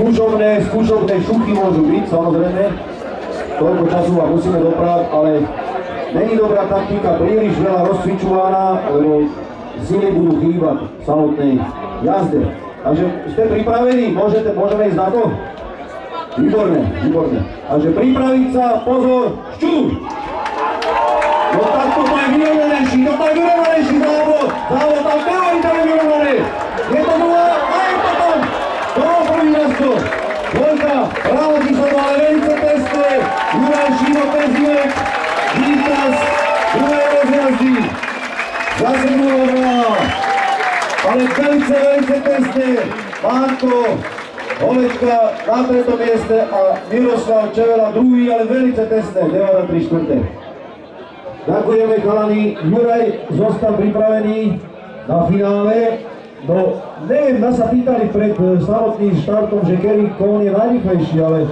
skúšobné šuchy môžu byť, samozrejme. Toľko času vám musíme doprávať, ale není dobrá taktika príliš veľa rozcvičovaná, lebo síly budú chýbať v samotnej jazde. Takže ste pripravení? Môžeme ísť na to? Výborné, výborné. Takže pripraviť sa, pozor, šťuť! No tak toto je vyrovnanejší, závod, tam nehovoríte vyrovnané. Je to nula, a je to tam! To bol prvý jazdco. Dvojka, rádi sa to, ale velice testé. Juraj Šímo Pezivek, víťaz druhej rozjazdy. Zase nulová. Ale velice testé. Márko Holečka na 3. mieste a Miroslav Čevela druhý, ale velice testé, 9.3/4. Ďakujeme chalani, Juraj, zostav pripravený na finále. No, neviem, nás sa pýtali pred samotným štartom, že ktorý kón je najrýchlejší, ale